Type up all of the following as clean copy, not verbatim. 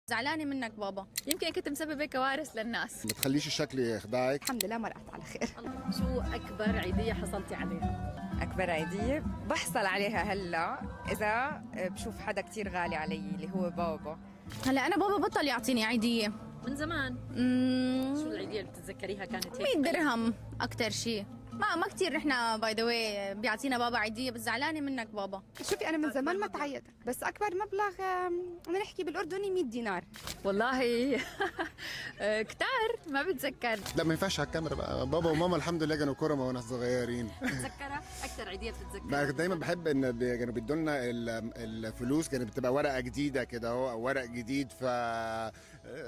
زعلانة منك بابا، يمكن كنت مسببة كوارث للناس. ما تخليش الشكل يخدعك. الحمد لله مرقت على خير. شو أكبر عيدية حصلتي عليها؟ أكبر عيدية بحصل عليها هلا إذا بشوف حدا كتير غالي علي اللي هو بابا. هلا أنا بابا بطل يعطيني عيدية. من زمان. شو العيدية اللي بتتذكريها كانت 100 درهم أكتر شيء. ما كثير نحن باي ذا واي بيعطينا بابا عيدية، بس زعلانة منك بابا. شوفي أنا من زمان ما تعيد، بس أكبر مبلغ بدنا نحكي بالأردني 100 دينار. والله كتار ما بتذكر. لا ما ينفعش على الكاميرا بقى. بابا وماما الحمد لله كانوا كرمة وانا صغيرين. بتتذكرها؟ أكثر عيدية بتتذكرها؟ دايما بحب ان كانوا بيدوا لنا الفلوس، كانت بتبقى ورقه جديده كده اهو، او ورق جديد.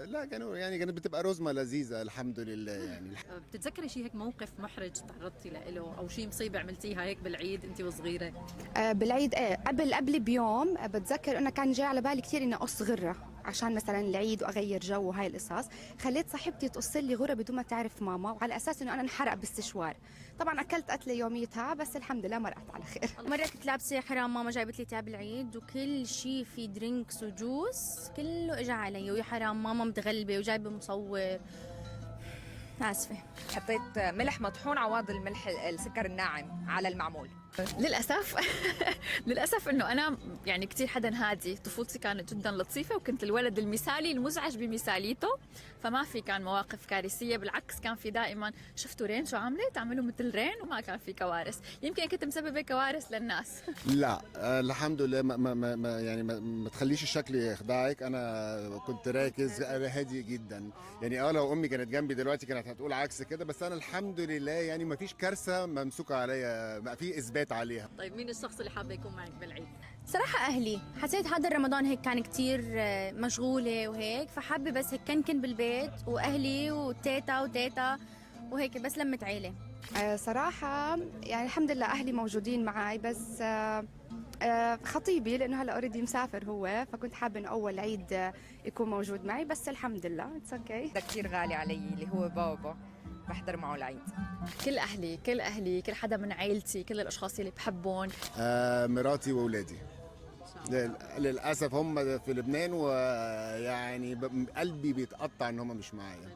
لا كانت بتبقى رزمه لذيذه الحمد لله يعني. بتتذكري شيء هيك موقف محرج تعرضتي له أو شيء مصيبة عملتيها هيك بالعيد أنت وصغيرة؟ بالعيد قبل بيوم بتذكر انه كان جاي على بالي كثير اني اقص غره عشان مثلا العيد واغير جو وهاي القصص. خليت صاحبتي تقص لي غره بدون ما تعرف ماما، وعلى اساس انه انا انحرق بالسشوار. طبعا اكلت قتله يوميتها، بس الحمد لله مرقت على خير. مرة كنت لابسة حرام، ماما جايبت لي تياب العيد وكل شيء في درينكس وجوس كله اجى علي، ويا حرام ماما متغلبة وجايبة مصور. آسفة. حطيت ملح مطحون عوض الملح السكر الناعم على المعمول. للأسف للأسف إنه أنا يعني كتير حدا هادي، طفولتي كانت جدا لطيفة وكنت الولد المثالي المزعج بمثاليته، فما في كان مواقف كارثية، بالعكس كان في دائما شفتوا رين شو عملت، عملوا مثل رين، وما كان في كوارث. يمكن كنت مسببة كوارث للناس. لا الحمد لله ما تخليش الشكل يخدعك. انا كنت راكز، انا هادي جدا يعني. لو امي كانت جنبي دلوقتي كانت هتقول عكس كده، بس انا الحمد لله يعني ما فيش كارثه ممسوكه عليا، ما في اثبات عليها. طيب مين الشخص اللي حابة يكون معك بالعيد؟ صراحة أهلي، حسيت هذا رمضان هيك كان كتير مشغولة وهيك، فحابة بس هيك كنكن بالبيت وأهلي وتيتا وهيك، بس لمة عيلة. صراحة يعني الحمد لله أهلي موجودين معي، بس خطيبي لأنه هلا اوريدي مسافر هو، فكنت حابة إنه أول عيد يكون موجود معي، بس الحمد لله اتس اوكي. ده كثير غالي علي اللي هو بابا، بحضر معه العيد. كل أهلي كل حدا من عيلتي، كل الأشخاص اللي بحبهم. مراتي واولادي للاسف هم في لبنان، ويعني قلبي بيتقطع ان هم مش معايا.